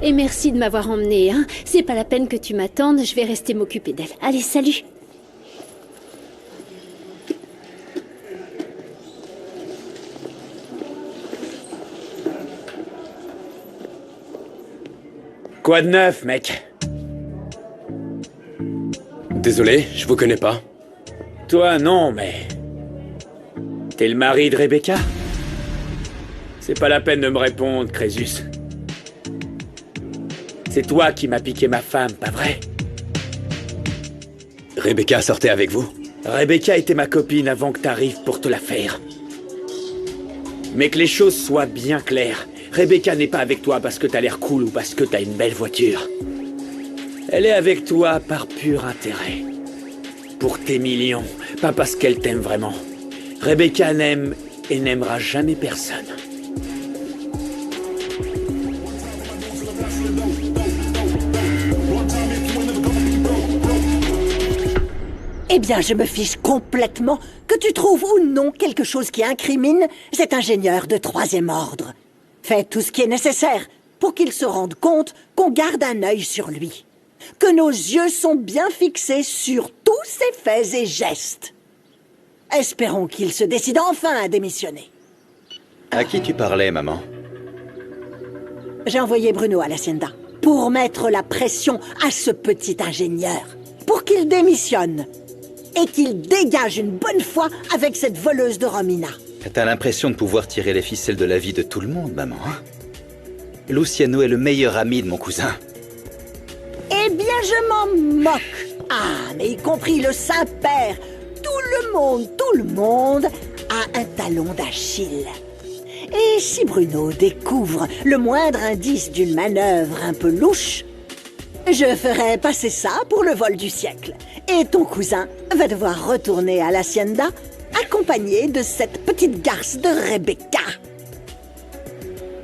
Et merci de m'avoir emmenée, hein. C'est pas la peine que tu m'attendes, je vais rester m'occuper d'elle. Allez, salut. Quoi de neuf, mec? Désolé, je vous connais pas. Toi, non, mais... T'es le mari de Rebecca? C'est pas la peine de me répondre, Crésus. C'est toi qui m'as piqué ma femme, pas vrai? Rebecca sortait avec vous? Rebecca était ma copine avant que t'arrives pour te la faire. Mais que les choses soient bien claires. Rebecca n'est pas avec toi parce que t'as l'air cool ou parce que t'as une belle voiture. Elle est avec toi par pur intérêt. Pour tes millions, pas parce qu'elle t'aime vraiment. Rebecca n'aime et n'aimera jamais personne. Eh bien, je me fiche complètement que tu trouves ou non quelque chose qui incrimine cet ingénieur de 3e ordre. Fais tout ce qui est nécessaire pour qu'il se rende compte qu'on garde un œil sur lui. Que nos yeux sont bien fixés sur tous ses faits et gestes. Espérons qu'il se décide enfin à démissionner. À qui tu parlais, maman? J'ai envoyé Bruno à l'Hacienda pour mettre la pression à ce petit ingénieur, pour qu'il démissionne et qu'il dégage une bonne fois avec cette voleuse de Romina. T'as l'impression de pouvoir tirer les ficelles de la vie de tout le monde, maman, hein? Luciano est le meilleur ami de mon cousin. Eh bien, je m'en moque. Ah, mais y compris le Saint-Père, tout le monde a un talon d'Achille. Et si Bruno découvre le moindre indice d'une manœuvre un peu louche, je ferai passer ça pour le vol du siècle. Et ton cousin va devoir retourner à l'Hacienda accompagné de cette petite garce de Rebecca.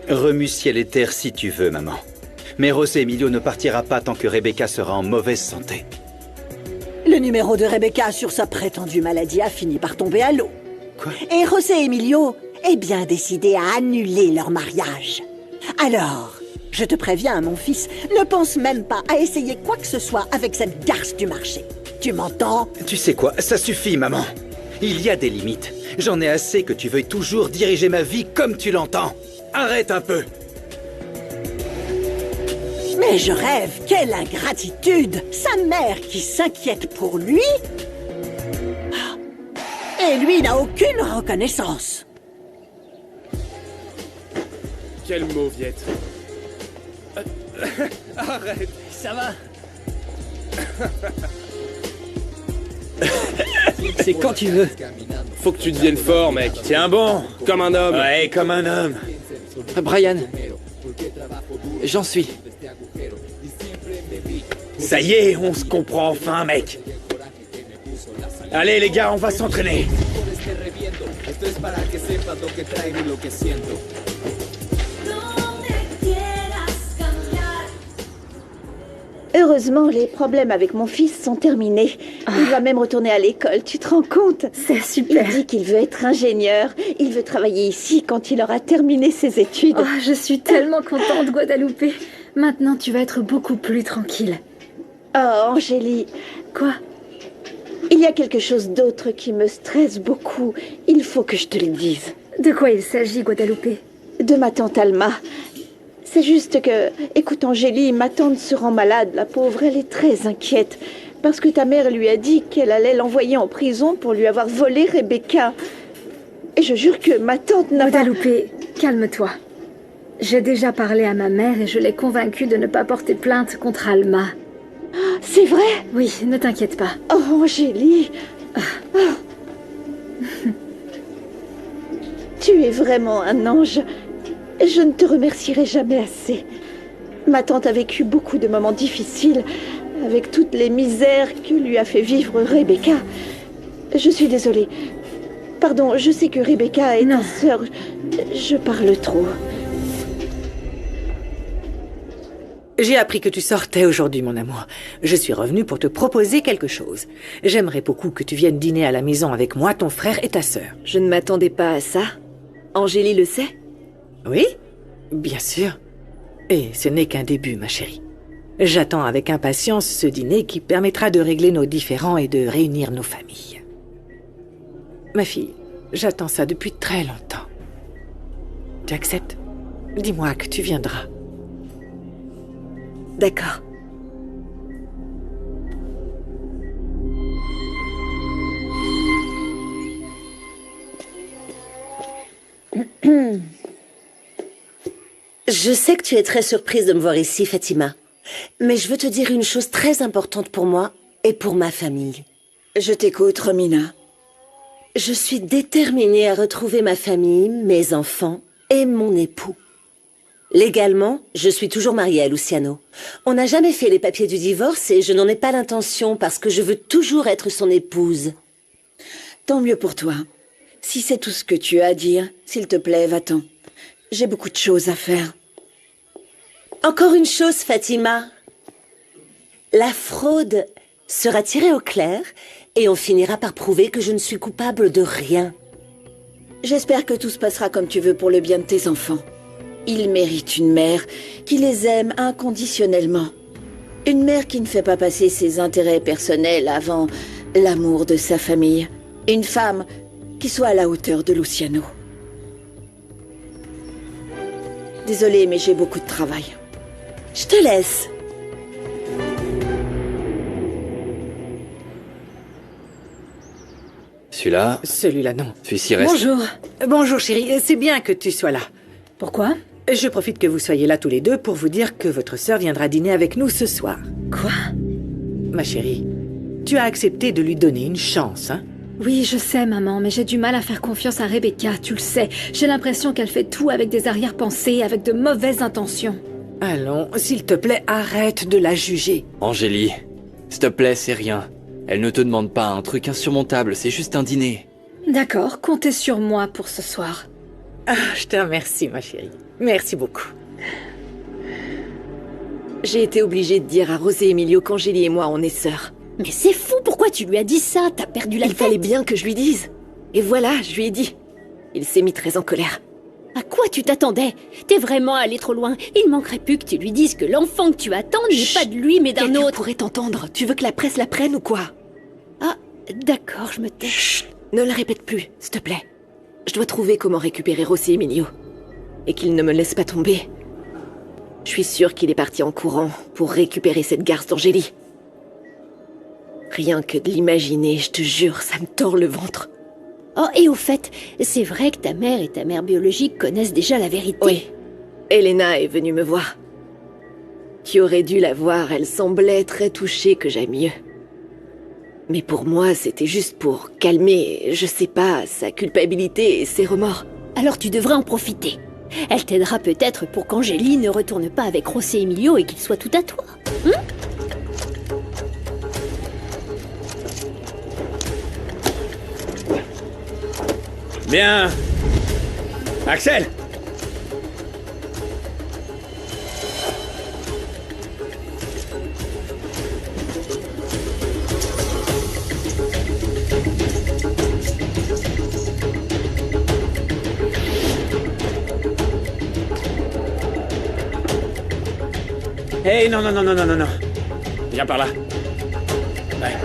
Remue ciel et terre si tu veux, maman. Mais José Emilio ne partira pas tant que Rebecca sera en mauvaise santé. Le numéro de Rebecca sur sa prétendue maladie a fini par tomber à l'eau. Quoi? Et José Emilio est bien décidé à annuler leur mariage. Alors, je te préviens, mon fils, ne pense même pas à essayer quoi que ce soit avec cette garce du marché. Tu m'entends? Tu sais quoi? Ça suffit, maman. Il y a des limites. J'en ai assez que tu veuilles toujours diriger ma vie comme tu l'entends. Arrête un peu. Mais je rêve, quelle ingratitude! Sa mère qui s'inquiète pour lui? Et lui n'a aucune reconnaissance. Quelle mauviette. Arrête. Ça va? C'est quand tu veux. Faut que tu deviennes fort, mec. Tiens bon. Comme un homme. Ouais, comme un homme. Brian, j'en suis. Ça y est, on se comprend enfin, mec. Allez, les gars, on va s'entraîner. Heureusement, les problèmes avec mon fils sont terminés. Il va même retourner à l'école, tu te rends compte? C'est super. Il dit qu'il veut être ingénieur. Il veut travailler ici quand il aura terminé ses études. Oh, je suis tellement contente, Guadalupe. Maintenant, tu vas être beaucoup plus tranquille. Oh, Angélie. Quoi? Il y a quelque chose d'autre qui me stresse beaucoup. Il faut que je te le dise. De quoi il s'agit, Guadalupe? De ma tante Alma. C'est juste que... Écoute, Angélie, ma tante se rend malade, la pauvre. Elle est très inquiète. Parce que ta mère lui a dit qu'elle allait l'envoyer en prison pour lui avoir volé Rebecca. Et je jure que ma tante n'a pas... Guadalupe, calme-toi. J'ai déjà parlé à ma mère et je l'ai convaincue de ne pas porter plainte contre Alma. C'est vrai? Oui, ne t'inquiète pas. Oh, Angélie. Tu es vraiment un ange. Je ne te remercierai jamais assez. Ma tante a vécu beaucoup de moments difficiles, avec toutes les misères que lui a fait vivre Rebecca. Je suis désolée. Pardon, je sais que Rebecca est ta sœur. Je parle trop. J'ai appris que tu sortais aujourd'hui, mon amour. Je suis revenue pour te proposer quelque chose. J'aimerais beaucoup que tu viennes dîner à la maison avec moi, ton frère et ta sœur. Je ne m'attendais pas à ça. Angélie le sait? Oui, bien sûr. Et ce n'est qu'un début, ma chérie. J'attends avec impatience ce dîner qui permettra de régler nos différends et de réunir nos familles. Ma fille, j'attends ça depuis très longtemps. Tu acceptes? Dis-moi que tu viendras. D'accord. Je sais que tu es très surprise de me voir ici, Fatima. Mais je veux te dire une chose très importante pour moi et pour ma famille. Je t'écoute, Romina. Je suis déterminée à retrouver ma famille, mes enfants et mon époux. Légalement, je suis toujours mariée à Luciano. On n'a jamais fait les papiers du divorce et je n'en ai pas l'intention parce que je veux toujours être son épouse. Tant mieux pour toi. Si c'est tout ce que tu as à dire, s'il te plaît, va-t'en. J'ai beaucoup de choses à faire. Encore une chose, Fatima. La fraude sera tirée au clair et on finira par prouver que je ne suis coupable de rien. J'espère que tout se passera comme tu veux pour le bien de tes enfants. Ils méritent une mère qui les aime inconditionnellement. Une mère qui ne fait pas passer ses intérêts personnels avant l'amour de sa famille. Une femme qui soit à la hauteur de Luciano. Désolée, mais j'ai beaucoup de travail. Je te laisse. Celui-là, Celui-là, non. celui-ci reste. Bonjour. Bonjour chérie, c'est bien que tu sois là. Pourquoi? Je profite que vous soyez là tous les deux pour vous dire que votre sœur viendra dîner avec nous ce soir. Quoi? Ma chérie, tu as accepté de lui donner une chance, hein? Oui, je sais, maman, mais j'ai du mal à faire confiance à Rebecca, tu le sais. J'ai l'impression qu'elle fait tout avec des arrière-pensées, avec de mauvaises intentions. Allons, s'il te plaît, arrête de la juger. Angélie, s'il te plaît, c'est rien. Elle ne te demande pas un truc insurmontable, c'est juste un dîner. D'accord, comptez sur moi pour ce soir. Ah, je te remercie, ma chérie. Merci beaucoup. J'ai été obligée de dire à Rosé Emilio qu'Angélie et moi, on est sœurs. Mais c'est fou, pourquoi tu lui as dit ça? T'as perdu la Il tête. fallait bien que je lui dise. Et voilà, je lui ai dit. Il s'est mis très en colère. À quoi tu t'attendais? T'es vraiment allé trop loin. Il manquerait plus que tu lui dises que l'enfant que tu attends n'est pas de lui, mais d'un Quelqu'un autre. pourrait t'entendre. Tu veux que la presse la prenne ou quoi? Ah, d'accord, je me tais. Chut, ne le répète plus, s'il te plaît. Je dois trouver comment récupérer Rosé Emilio. Et qu'il ne me laisse pas tomber. Je suis sûre qu'il est parti en courant pour récupérer cette garce d'Angélie. Rien que de l'imaginer, je te jure, ça me tord le ventre. Oh, et au fait, c'est vrai que ta mère et ta mère biologique connaissent déjà la vérité. Oui, Elena est venue me voir. Tu aurais dû la voir, elle semblait très touchée que j'aille mieux. Mais pour moi, c'était juste pour calmer, je sais pas, sa culpabilité et ses remords. Alors tu devrais en profiter. Elle t'aidera peut-être pour qu'Angélie ne retourne pas avec Rosé Emilio et qu'il soit tout à toi. Bien. Axel! Hey, non, non, non, non, non, non, non. Viens par là. Ouais.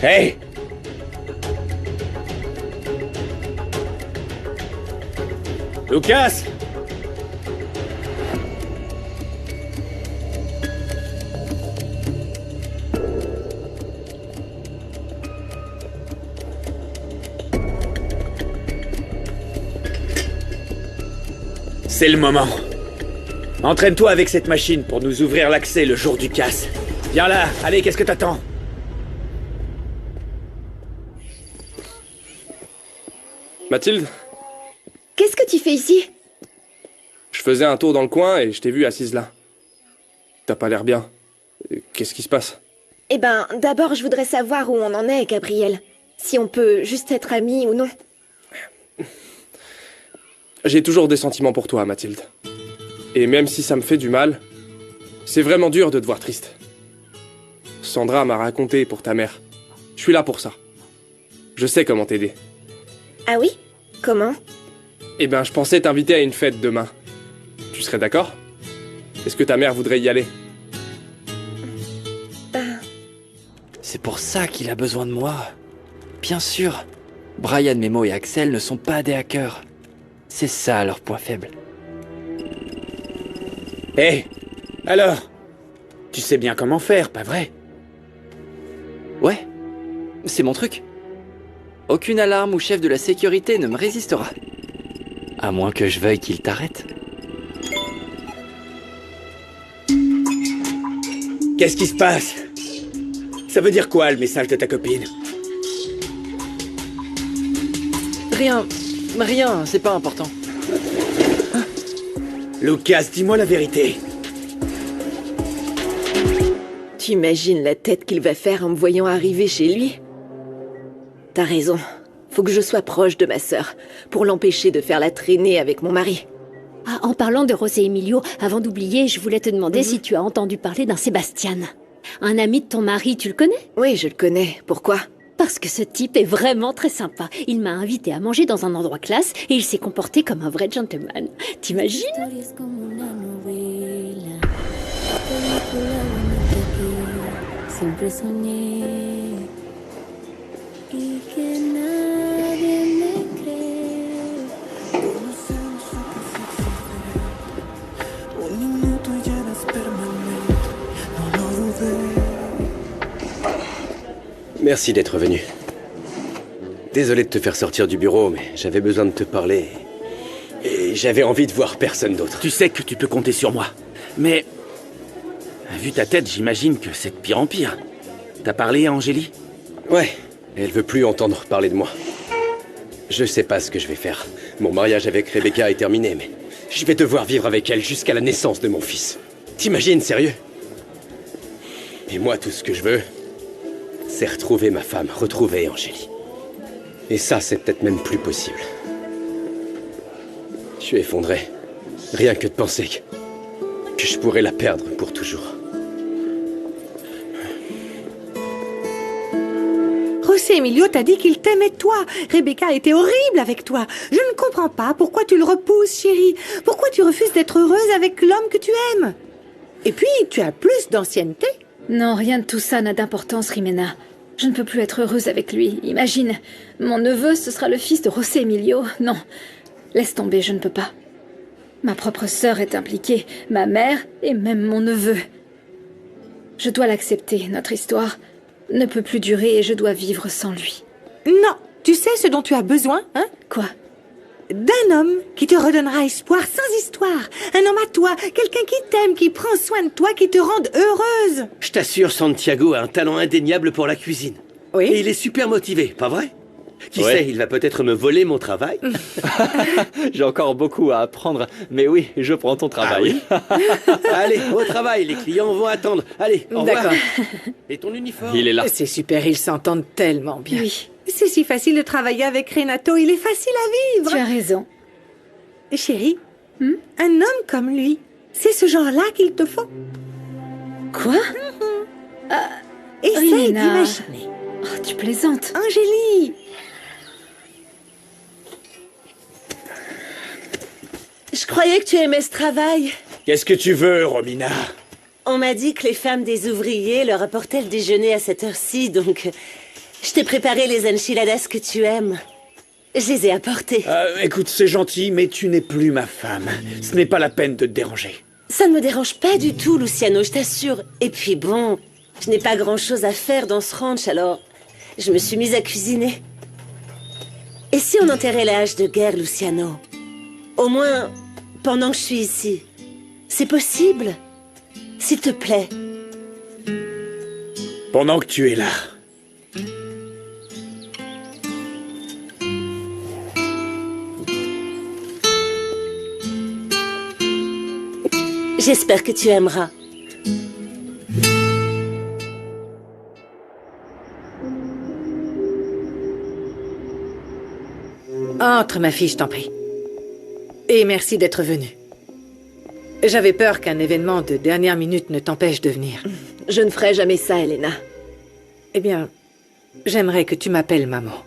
Hey! Lucas! C'est le moment. Entraîne-toi avec cette machine pour nous ouvrir l'accès le jour du casse. Viens là, allez, qu'est-ce que t'attends? Mathilde, Qu'est-ce que tu fais ici? je faisais un tour dans le coin et je t'ai vue assise là. T'as pas l'air bien. Qu'est-ce qui se passe? Eh ben, d'abord, je voudrais savoir où on en est, Gabriel. Si on peut juste être amis ou non. J'ai toujours des sentiments pour toi, Mathilde. Et même si ça me fait du mal, C'est vraiment dur de te voir triste. Sandra m'a raconté pour ta mère. Je suis là pour ça. Je sais comment t'aider. Ah oui? Comment? Eh ben, je pensais t'inviter à une fête demain. Tu serais d'accord? Est-ce que ta mère voudrait y aller? C'est pour ça qu'il a besoin de moi. Bien sûr. Brian, Memo et Axel ne sont pas des hackers. C'est ça leur point faible. Hé, alors? Tu sais bien comment faire, pas vrai? Ouais, c'est mon truc. Aucune alarme ou chef de la sécurité ne me résistera. À moins que je veuille qu'il t'arrête. Qu'est-ce qui se passe? Ça veut dire quoi, le message de ta copine? Rien, c'est pas important. Lucas, dis-moi la vérité. T'imagines la tête qu'il va faire en me voyant arriver chez lui? T'as raison. Faut que je sois proche de ma sœur, pour l'empêcher de faire la traînée avec mon mari. Ah, en parlant de José Emilio, avant d'oublier, je voulais te demander si tu as entendu parler d'un Sébastien. Un ami de ton mari, tu le connais? Oui, je le connais. Pourquoi? Parce que ce type est vraiment très sympa. Il m'a invité à manger dans un endroit classe et il s'est comporté comme un vrai gentleman. T'imagines? Merci d'être venu. Désolé de te faire sortir du bureau, mais j'avais besoin de te parler. Et j'avais envie de voir personne d'autre. Tu sais que tu peux compter sur moi. Mais... vu ta tête, j'imagine que c'est de pire en pire. T'as parlé à Angélie? Ouais, elle veut plus entendre parler de moi. Je sais pas ce que je vais faire. Mon mariage avec Rebecca est terminé, mais... je vais devoir vivre avec elle jusqu'à la naissance de mon fils. T'imagines, sérieux? Et moi, tout ce que je veux... c'est retrouver ma femme, retrouver Angélie. Et ça, c'est peut-être même plus possible. Je suis effondré. Rien que de penser que je pourrais la perdre pour toujours. José Emilio t'a dit qu'il t'aimait toi. Rebecca a été horrible avec toi. Je ne comprends pas pourquoi tu le repousses, chérie. Pourquoi tu refuses d'être heureuse avec l'homme que tu aimes? Et puis, tu as plus d'ancienneté. Non, rien de tout ça n'a d'importance, Rimena. Je ne peux plus être heureuse avec lui. Imagine, mon neveu, ce sera le fils de José Emilio. Non, laisse tomber, je ne peux pas. Ma propre sœur est impliquée, ma mère et même mon neveu. Je dois l'accepter, notre histoire ne peut plus durer et je dois vivre sans lui. Non, tu sais ce dont tu as besoin, hein? Quoi? D'un homme qui te redonnera espoir sans histoire. Un homme à toi, quelqu'un qui t'aime, qui prend soin de toi, qui te rende heureuse. Je t'assure, Santiago a un talent indéniable pour la cuisine. Oui. Et il est super motivé, pas vrai? Qui sait, il va peut-être me voler mon travail. J'ai encore beaucoup à apprendre, mais oui, je prends ton travail. Ah oui. Allez, au travail, les clients vont attendre. Allez, au revoir. D'accord. Et ton uniforme? Il est là. C'est super, ils s'entendent tellement bien. Oui, C'est si facile de travailler avec Renato, il est facile à vivre. tu as raison. Chérie, un homme comme lui, c'est ce genre-là qu'il te faut. Quoi? Essaye Rimena. d'imaginer. Oh, tu plaisantes. Angélie. Je croyais que tu aimais ce travail. Qu'est-ce que tu veux, Romina? On m'a dit que les femmes des ouvriers leur apportaient le déjeuner à cette heure-ci, donc je t'ai préparé les enchiladas que tu aimes. Je les ai apportées. Écoute, c'est gentil, mais tu n'es plus ma femme. Ce n'est pas la peine de te déranger. Ça ne me dérange pas du tout, Luciano, je t'assure. Et puis bon, je n'ai pas grand-chose à faire dans ce ranch, alors je me suis mise à cuisiner. Et si on enterrait la hache de guerre, Luciano? Au moins, pendant que je suis ici. C'est possible? S'il te plaît. Pendant que tu es là. J'espère que tu aimeras. Entre, ma fille, je t'en prie. Et merci d'être venue. J'avais peur qu'un événement de dernière minute ne t'empêche de venir. Je ne ferai jamais ça, Elena. Eh bien, j'aimerais que tu m'appelles maman.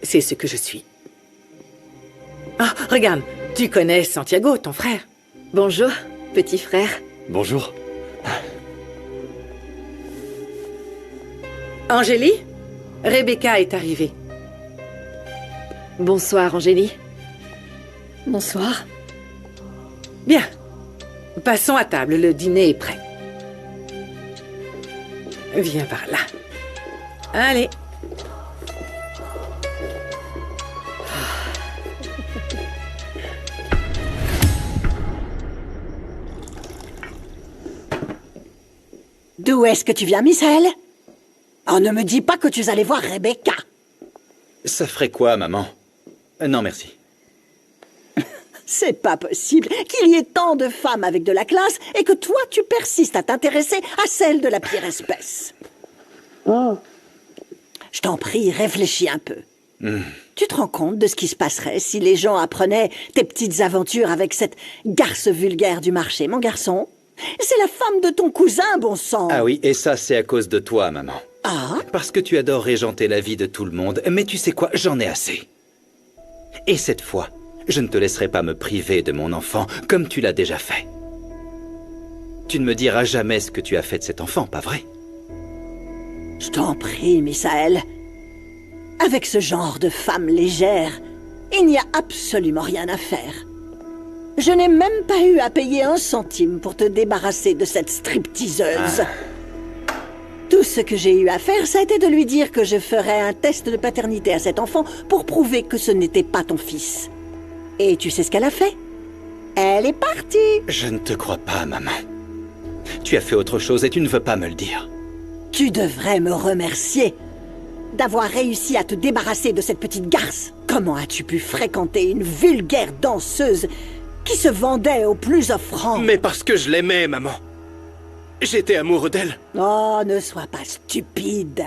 C'est ce que je suis. Ah, regarde, tu connais Santiago, ton frère. Bonjour, petit frère. Bonjour. Angélie, Rebecca est arrivée. Bonsoir, Angélie. Bonsoir. Bien. Passons à table, le dîner est prêt. Viens par là. Allez. D'où est-ce que tu viens, Misaël? Oh, ne me dis pas que tu allais voir Rebecca. Ça ferait quoi, maman? Non, merci. C'est pas possible qu'il y ait tant de femmes avec de la classe et que toi, tu persistes à t'intéresser à celle de la pire espèce. Je t'en prie, réfléchis un peu. Tu te rends compte de ce qui se passerait si les gens apprenaient tes petites aventures avec cette garce vulgaire du marché, mon garçon? C'est la femme de ton cousin, bon sang. Ah oui, et ça, c'est à cause de toi, maman. Ah? Parce que tu adores régenter la vie de tout le monde, mais tu sais quoi, j'en ai assez. Et cette fois, je ne te laisserai pas me priver de mon enfant, comme tu l'as déjà fait. Tu ne me diras jamais ce que tu as fait de cet enfant, pas vrai? Je t'en prie, Misaël. Avec ce genre de femme légère, il n'y a absolument rien à faire. Je n'ai même pas eu à payer 1 centime pour te débarrasser de cette stripteaseuse. Tout ce que j'ai eu à faire, ça a été de lui dire que je ferais un test de paternité à cet enfant pour prouver que ce n'était pas ton fils. Et tu sais ce qu'elle a fait? Elle est partie. Je ne te crois pas, maman. Tu as fait autre chose et tu ne veux pas me le dire. Tu devrais me remercier d'avoir réussi à te débarrasser de cette petite garce. Comment as-tu pu fréquenter une vulgaire danseuse qui se vendait au plus offrant? Mais parce que je l'aimais, maman. J'étais amoureux d'elle. Oh, ne sois pas stupide.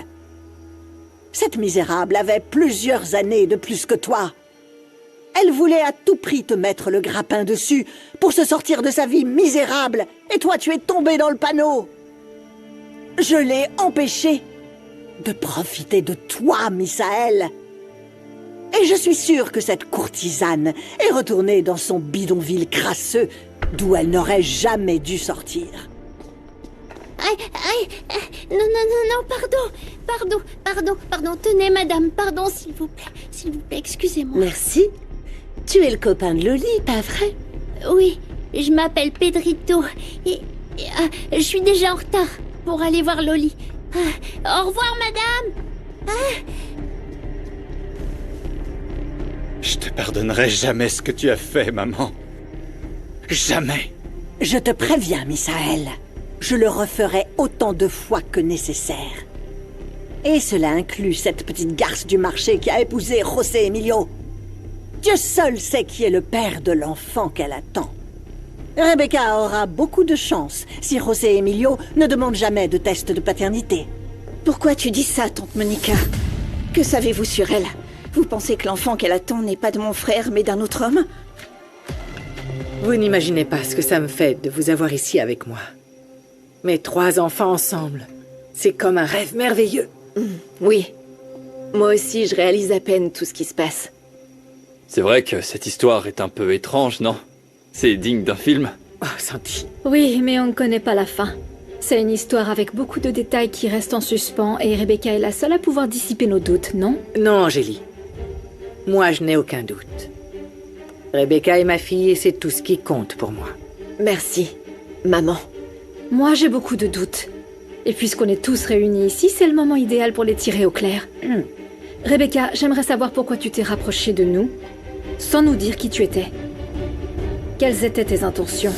Cette misérable avait plusieurs années de plus que toi. Elle voulait à tout prix te mettre le grappin dessus pour se sortir de sa vie misérable. Et toi, tu es tombé dans le panneau. Je l'ai empêchée de profiter de toi, Misaël. Et je suis sûre que cette courtisane est retournée dans son bidonville crasseux, d'où elle n'aurait jamais dû sortir. Non, pardon, tenez, madame, pardon, s'il vous plaît, excusez-moi. Merci. Tu es le copain de Loli, pas vrai? Oui, je m'appelle Pedrito, et je suis déjà en retard pour aller voir Loli. Au revoir, madame. Je te pardonnerai jamais ce que tu as fait, maman. Jamais. Je te préviens, Misaël. Je le referai autant de fois que nécessaire. Et cela inclut cette petite garce du marché qui a épousé José Emilio. Dieu seul sait qui est le père de l'enfant qu'elle attend. Rebecca aura beaucoup de chance si José Emilio ne demande jamais de test de paternité. Pourquoi tu dis ça, tante Monica? Que savez-vous sur elle? Vous pensez que l'enfant qu'elle attend n'est pas de mon frère, mais d'un autre homme? Vous n'imaginez pas ce que ça me fait de vous avoir ici avec moi. Mes 3 enfants ensemble, c'est comme un rêve merveilleux. Oui. Moi aussi, je réalise à peine tout ce qui se passe. C'est vrai que cette histoire est un peu étrange, non? C'est digne d'un film. Oh, Santi. Oui, mais on ne connaît pas la fin. C'est une histoire avec beaucoup de détails qui restent en suspens et Rebecca est la seule à pouvoir dissiper nos doutes, non? Non, Angélie. Moi, je n'ai aucun doute. Rebecca est ma fille et c'est tout ce qui compte pour moi. Merci, maman. Moi, j'ai beaucoup de doutes. Et puisqu'on est tous réunis ici, c'est le moment idéal pour les tirer au clair. Rebecca, j'aimerais savoir pourquoi tu t'es rapprochée de nous, sans nous dire qui tu étais. Quelles étaient tes intentions?